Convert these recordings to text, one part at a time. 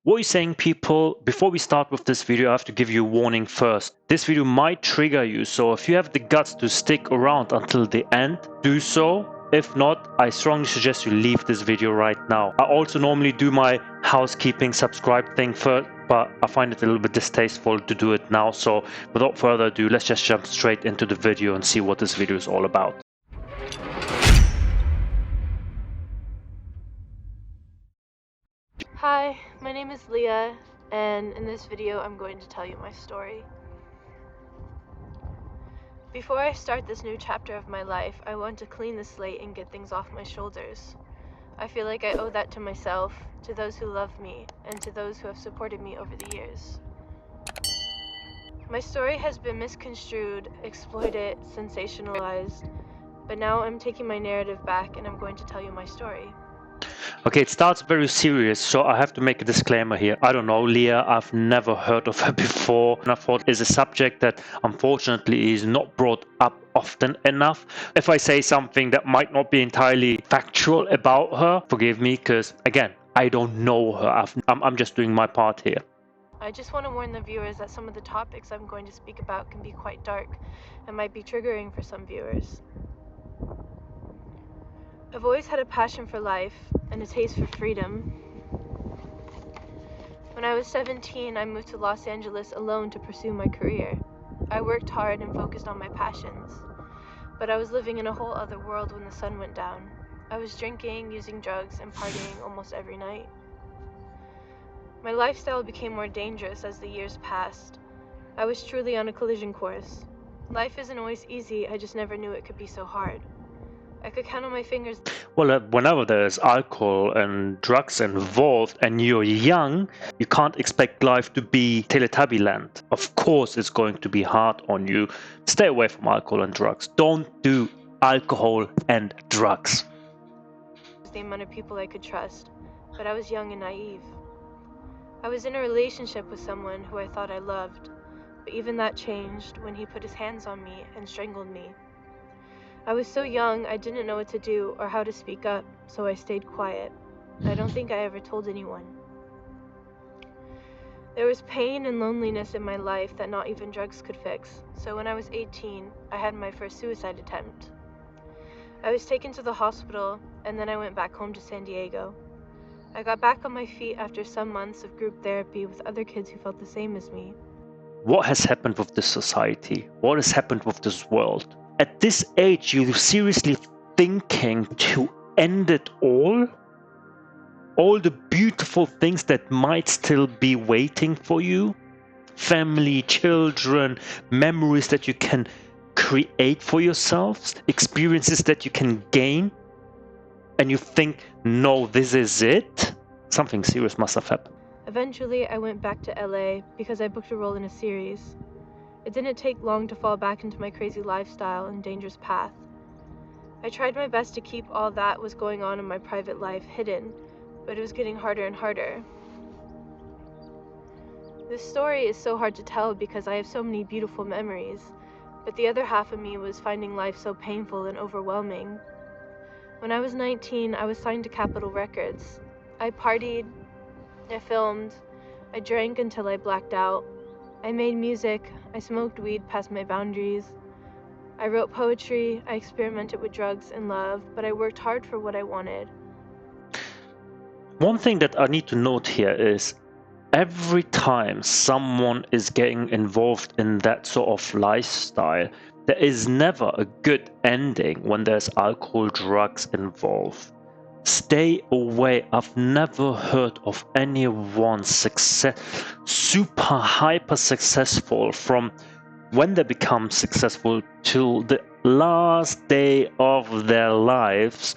What are you saying, people? Before we start with this video, I have to give you a warning first. This video might trigger you, so if you have the guts to stick around until the end, do so. If not, I strongly suggest you leave this video right now. I also normally do my housekeeping subscribe thing first, but I find it a little bit distasteful to do it now. So without further ado, let's just jump straight into the video and see what this video is all about. Hi, my name is Lia, and in this video I'm going to tell you my story. Before I start this new chapter of my life, I want to clean the slate and get things off my shoulders. I feel like I owe that to myself, to those who love me, and to those who have supported me over the years. My story has been misconstrued, exploited, sensationalized, but now I'm taking my narrative back and I'm going to tell you my story. Okay, it starts very serious, so I have to make a disclaimer here. I don't know Lia, I've never heard of her before, and I thought it's a subject that unfortunately is not brought up often enough. If I say something that might not be entirely factual about her, forgive me, because again, I don't know her. I'm just doing my part here. I just want to warn the viewers that some of the topics I'm going to speak about can be quite dark and might be triggering for some viewers. I've always had a passion for life and a taste for freedom. When I was 17, I moved to Los Angeles alone to pursue my career. I worked hard and focused on my passions, but I was living in a whole other world when the sun went down. I was drinking, using drugs, and partying almost every night. My lifestyle became more dangerous as the years passed. I was truly on a collision course. Life isn't always easy, I just never knew it could be so hard. I could count on my fingers. Well, whenever there's alcohol and drugs involved and you're young, you can't expect life to be Teletubby land. Of course, it's going to be hard on you. Stay away from alcohol and drugs. Don't do alcohol and drugs. The amount of people I could trust, but I was young and naive. I was in a relationship with someone who I thought I loved, but even that changed when he put his hands on me and strangled me. I was so young, I didn't know what to do or how to speak up, so I stayed quiet. I don't think I ever told anyone. There was pain and loneliness in my life that not even drugs could fix, so when I was 18, I had my first suicide attempt. I was taken to the hospital, and then I went back home to San Diego. I got back on my feet after some months of group therapy with other kids who felt the same as me. What has happened with this society? What has happened with this world? At this age, you're seriously thinking to end it all? All the beautiful things that might still be waiting for you? Family, children, memories that you can create for yourselves, experiences that you can gain, and you think, no, this is it? Something serious must have happened. Eventually, I went back to LA because I booked a role in a series. It didn't take long to fall back into my crazy lifestyle and dangerous path. I tried my best to keep all that was going on in my private life hidden, but it was getting harder and harder. This story is so hard to tell because I have so many beautiful memories, but the other half of me was finding life so painful and overwhelming. When I was 19, I was signed to Capitol Records. I partied, I filmed, I drank until I blacked out. I made music, I smoked weed past my boundaries. I wrote poetry, I experimented with drugs and love, but I worked hard for what I wanted. One thing that I need to note here is every time someone is getting involved in that sort of lifestyle, there is never a good ending when there's alcohol, drugs involved. Stay away. I've never heard of anyone super hyper successful from when they become successful till the last day of their lives,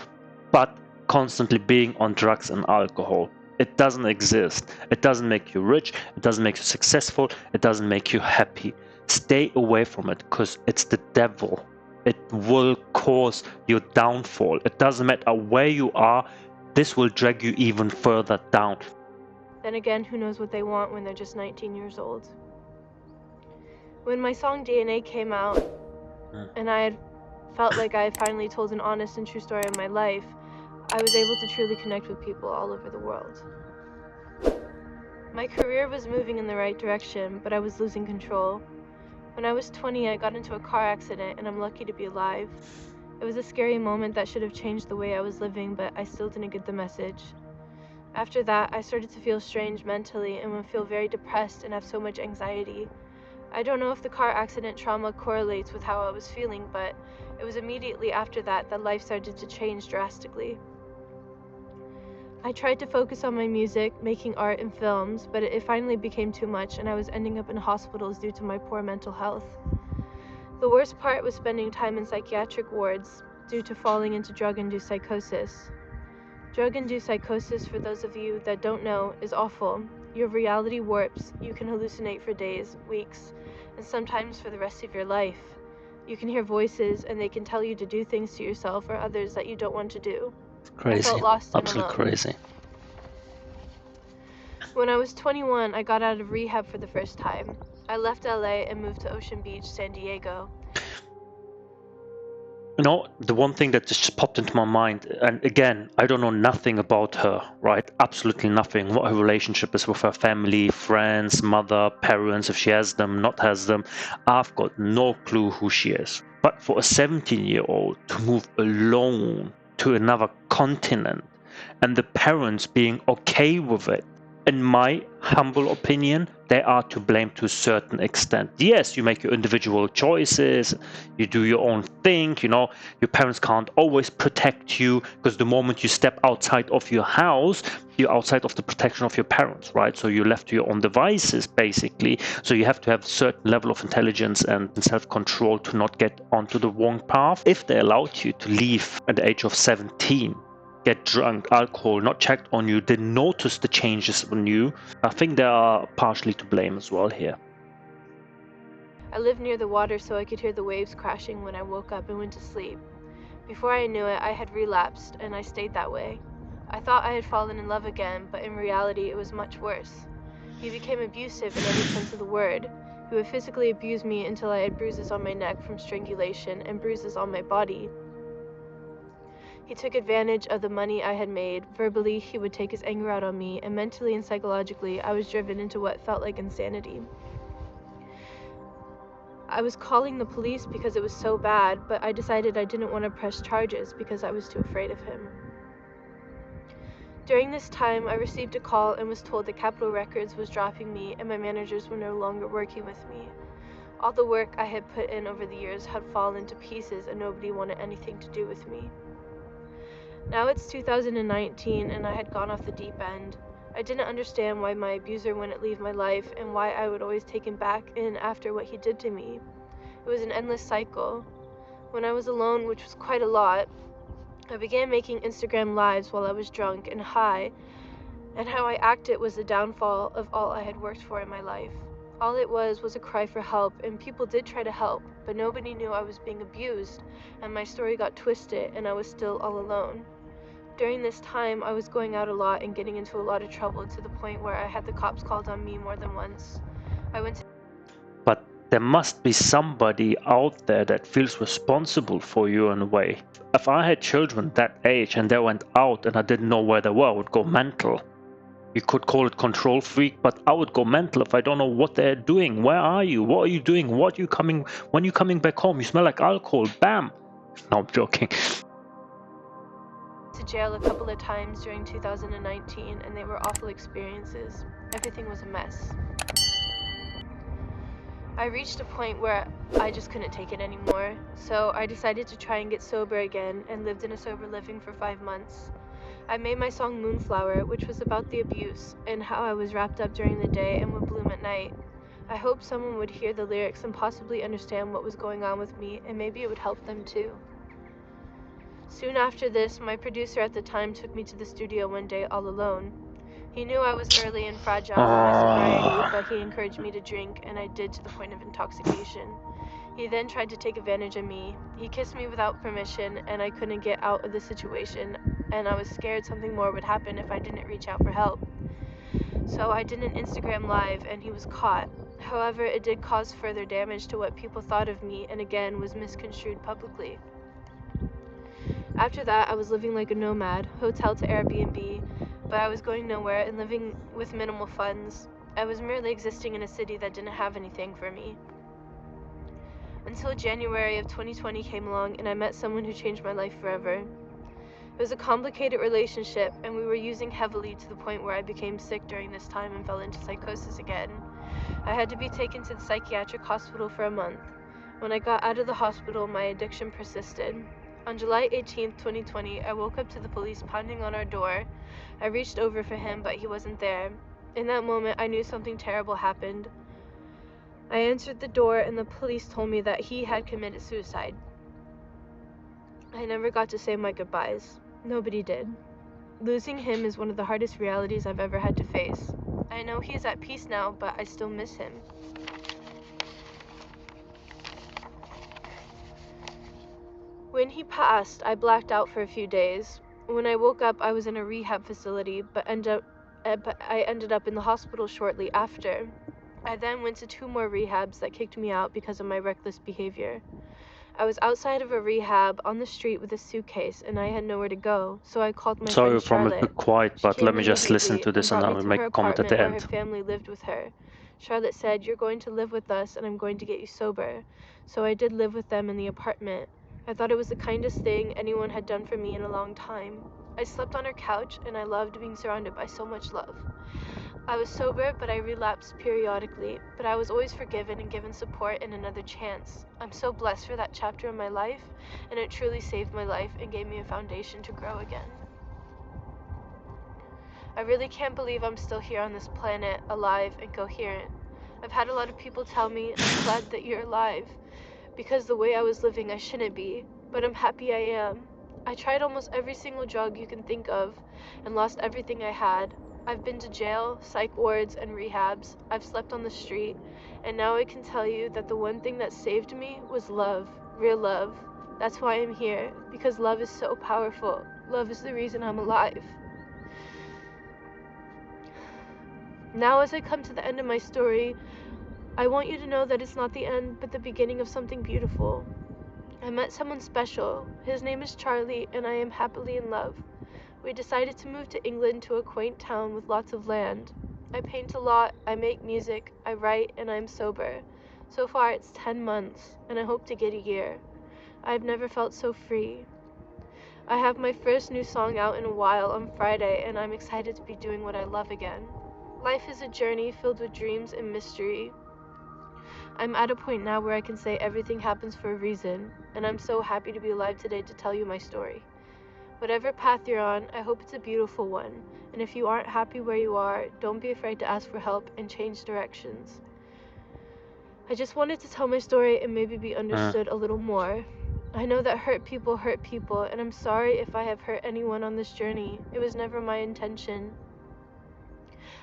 but constantly being on drugs and alcohol. It doesn't exist. It doesn't make you rich. It doesn't make you successful. It doesn't make you happy. Stay away from it because it's the devil. It will cause your downfall. It doesn't matter where you are, this will drag you even further down. Then again, who knows what they want when they're just 19 years old. When my song DNA came out, and I had felt like I had finally told an honest and true story of my life, I was able to truly connect with people all over the world. My career was moving in the right direction, but I was losing control. When I was 20, I got into a car accident, and I'm lucky to be alive. It was a scary moment that should have changed the way I was living, but I still didn't get the message. After that, I started to feel strange mentally and would feel very depressed and have so much anxiety. I don't know if the car accident trauma correlates with how I was feeling, but it was immediately after that life started to change drastically. I tried to focus on my music, making art and films, but it finally became too much and I was ending up in hospitals due to my poor mental health. The worst part was spending time in psychiatric wards due to falling into drug-induced psychosis. Drug-induced psychosis, for those of you that don't know, is awful. Your reality warps, you can hallucinate for days, weeks, and sometimes for the rest of your life. You can hear voices and they can tell you to do things to yourself or others that you don't want to do. Crazy. I felt lost and Absolutely alone. crazy. When I was 21, I got out of rehab for the first time. I left LA and moved to Ocean Beach, San Diego. You know, the one thing that just popped into my mind, and again, I don't know nothing about her, right? Absolutely nothing. What her relationship is with her family, friends, mother, parents, if she has them, not has them. I've got no clue who she is. But for a 17-year-old to move alone to another continent and the parents being okay with it, in my humble opinion, they are to blame to a certain extent. Yes, you make your individual choices, you do your own thing, you know, your parents can't always protect you because the moment you step outside of your house, you're outside of the protection of your parents, right? So you're left to your own devices, basically. So you have to have a certain level of intelligence and self-control to not get onto the wrong path. If they allowed you to leave at the age of 17, get drunk, alcohol, not checked on you, didn't notice the changes on you, I think they are partially to blame as well here. I lived near the water so I could hear the waves crashing when I woke up and went to sleep. Before I knew it, I had relapsed, and I stayed that way. I thought I had fallen in love again, but in reality it was much worse. He became abusive in every sense of the word. He would physically abuse me until I had bruises on my neck from strangulation and bruises on my body. He took advantage of the money I had made. Verbally, he would take his anger out on me, and mentally and psychologically, I was driven into what felt like insanity. I was calling the police because it was so bad, but I decided I didn't want to press charges because I was too afraid of him. During this time, I received a call and was told that Capitol Records was dropping me and my managers were no longer working with me. All the work I had put in over the years had fallen to pieces and nobody wanted anything to do with me. Now it's 2019 and I had gone off the deep end. I didn't understand why my abuser wouldn't leave my life and why I would always take him back in after what he did to me. It was an endless cycle. When I was alone, which was quite a lot, I began making Instagram lives while I was drunk and high, and how I acted was the downfall of all I had worked for in my life. All it was a cry for help, and people did try to help, but nobody knew I was being abused, and my story got twisted, and I was still all alone. During this time, I was going out a lot and getting into a lot of trouble to the point where I had the cops called on me more than once. But there must be somebody out there that feels responsible for you in a way. If I had children that age and they went out and I didn't know where they were, I would go mental. You could call it control freak, but I would go mental if I don't know what they're doing. Where are you? What are you doing? When are you coming back home? You smell like alcohol. Bam! No, I'm joking. To jail a couple of times during 2019, and they were awful experiences. Everything was a mess. I reached a point where I just couldn't take it anymore, so I decided to try and get sober again and lived in a sober living for 5 months. I made my song Moonflower, which was about the abuse and how I was wrapped up during the day and would bloom at night. I hoped someone would hear the lyrics and possibly understand what was going on with me, and maybe it would help them too. Soon after this, my producer at the time took me to the studio one day all alone. He knew I was early and fragile in my sobriety, but he encouraged me to drink, and I did to the point of intoxication. He then tried to take advantage of me. He kissed me without permission, and I couldn't get out of the situation, and I was scared something more would happen if I didn't reach out for help. So I did an Instagram live, and he was caught. However, it did cause further damage to what people thought of me, and again was misconstrued publicly. After that, I was living like a nomad, hotel to Airbnb. but I was going nowhere and living with minimal funds. I was merely existing in a city that didn't have anything for me. Until January of 2020 came along and I met someone who changed my life forever. It was a complicated relationship and we were using heavily to the point where I became sick during this time and fell into psychosis again. I had to be taken to the psychiatric hospital for a month. When I got out of the hospital, my addiction persisted. On July 18, 2020, I woke up to the police pounding on our door. I reached over for him, but he wasn't there. In that moment, I knew something terrible happened. I answered the door and the police told me that he had committed suicide. I never got to say my goodbyes. Nobody did. Losing him is one of the hardest realities I've ever had to face. I know he is at peace now, but I still miss him. When he passed, I blacked out for a few days. When I woke up, I was in a rehab facility, but I ended up in the hospital shortly after. I then went to 2 more rehabs that kicked me out because of my reckless behavior. I was outside of a rehab on the street with a suitcase and I had nowhere to go, so I called my Sorry friend from Charlotte. a bit quiet, She but came let me just listen to immediately this and brought I me will to make her a comment at the apartment where end. her family lived with her. Charlotte said, "You're going to live with us and I'm going to get you sober." So I did live with them in the apartment. I thought it was the kindest thing anyone had done for me in a long time. I slept on her couch and I loved being surrounded by so much love. I was sober, but I relapsed periodically, but I was always forgiven and given support and another chance. I'm so blessed for that chapter in my life, and it truly saved my life and gave me a foundation to grow again. I really can't believe I'm still here on this planet, alive and coherent. I've had a lot of people tell me, "I'm glad that you're alive," because the way I was living I shouldn't be, but I'm happy I am. I tried almost every single drug you can think of and lost everything I had. I've been to jail, psych wards, and rehabs. I've slept on the street, and now I can tell you that the one thing that saved me was love, real love. That's why I'm here, because love is so powerful. Love is the reason I'm alive. Now, as I come to the end of my story, I want you to know that it's not the end, but the beginning of something beautiful. I met someone special. His name is Charlie, and I am happily in love. We decided to move to England to a quaint town with lots of land. I paint a lot, I make music, I write, and I'm sober. So far it's 10 months, and I hope to get a year. I've never felt so free. I have my first new song out in a while on Friday, and I'm excited to be doing what I love again. Life is a journey filled with dreams and mystery. I'm at a point now where I can say everything happens for a reason, and I'm so happy to be alive today to tell you my story. Whatever path you're on, I hope it's a beautiful one, and if you aren't happy where you are, don't be afraid to ask for help and change directions. I just wanted to tell my story and maybe be understood a little more. I know that hurt people, and I'm sorry if I have hurt anyone on this journey. It was never my intention.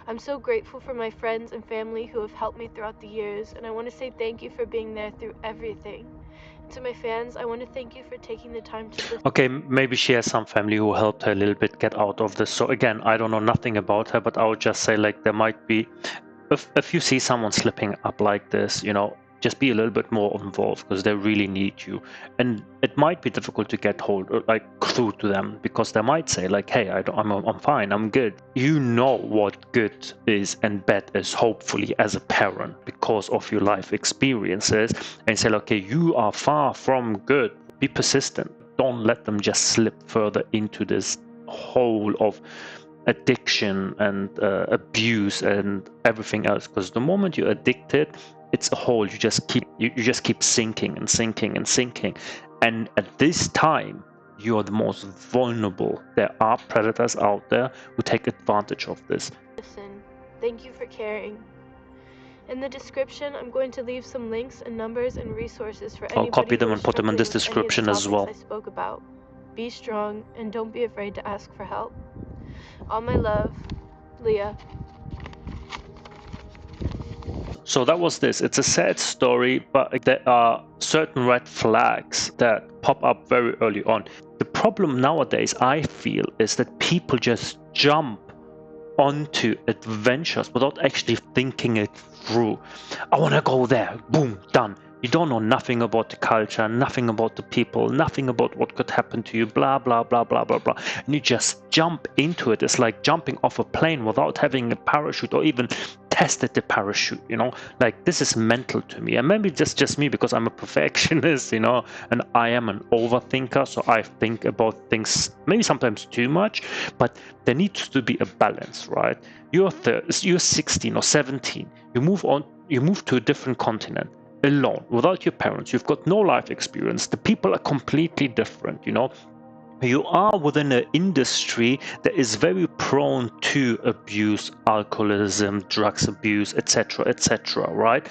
I'm so grateful for my friends and family who have helped me throughout the years, and I want to say thank you for being there through everything. To my fans, I want to thank you for taking the time to listen. Okay, maybe she has some family who helped her a little bit get out of this. So again, I don't know nothing about her, but I would just say like there might be, if you see someone slipping up like this, just be a little bit more involved because they really need you. And it might be difficult to get through to them because they might say like, "Hey, I'm fine, I'm good." You know what good is and bad is, hopefully, as a parent because of your life experiences, and say, "Okay, you are far from good." Be persistent. Don't let them just slip further into this hole of addiction and abuse and everything else. Because the moment you're addicted, it's a hole. You just keep sinking and sinking and sinking. And at this time, you are the most vulnerable. There are predators out there who take advantage of this. Listen, thank you for caring. In the description, I'm going to leave some links and numbers and resources for anybody I'll copy them who and is put them in this struggling with any of description the as well. topics I spoke about. Be strong and don't be afraid to ask for help. All my love, Lia. So that was this. It's a sad story, but there are certain red flags that pop up very early on. The problem nowadays, I feel, is that people just jump onto adventures without actually thinking it through. I want to go there. Boom, done. You don't know nothing about the culture, nothing about the people, nothing about what could happen to you, blah, blah, blah, blah, blah, blah. And you just jump into it. It's like jumping off a plane without having a parachute or even tested the parachute, you know? Like, this is mental to me. And maybe that's just me because I'm a perfectionist, you know, and I am an overthinker. So I think about things maybe sometimes too much, but there needs to be a balance, right? You're 16 or 17. You move to a different continent alone, without your parents. You've got no life experience. The people are completely different, you know. You are within an industry that is very prone to abuse, alcoholism, drugs abuse, etc., right?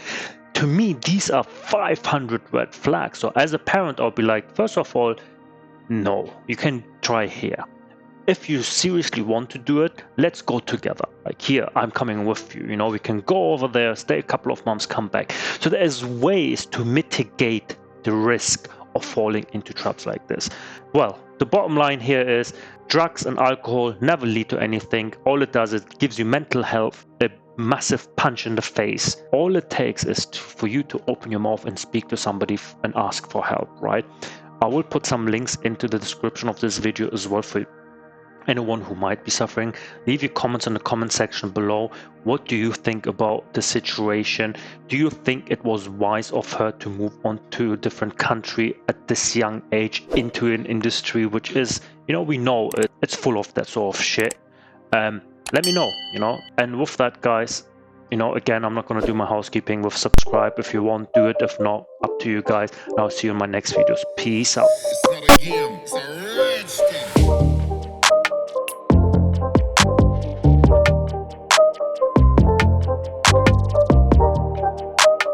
To me, these are 500 red flags. So as a parent, I'll be like, first of all, no, you can try here. If you seriously want to do it, let's go together. Like, here, I'm coming with you. You know, we can go over there, stay a couple of months, come back. So there's ways to mitigate the risk of falling into traps like this. Well, the bottom line here is drugs and alcohol never lead to anything. All it does is it gives you mental health, a massive punch in the face. All it takes is for you to open your mouth and speak to somebody and ask for help, right? I will put some links into the description of this video as well for anyone who might be suffering. Leave your comments in the comment section below. What do you think about the situation? Do you think it was wise of her to move on to a different country at this young age into an industry which is, you know, we know it's full of that sort of shit? Let me know, you know. And with that, guys, you know, again, I'm not going to do my housekeeping with subscribe. If you want, do it. If not, up to you guys. And I'll see you in my next videos. Peace out. It's not a game, it's a rich thing.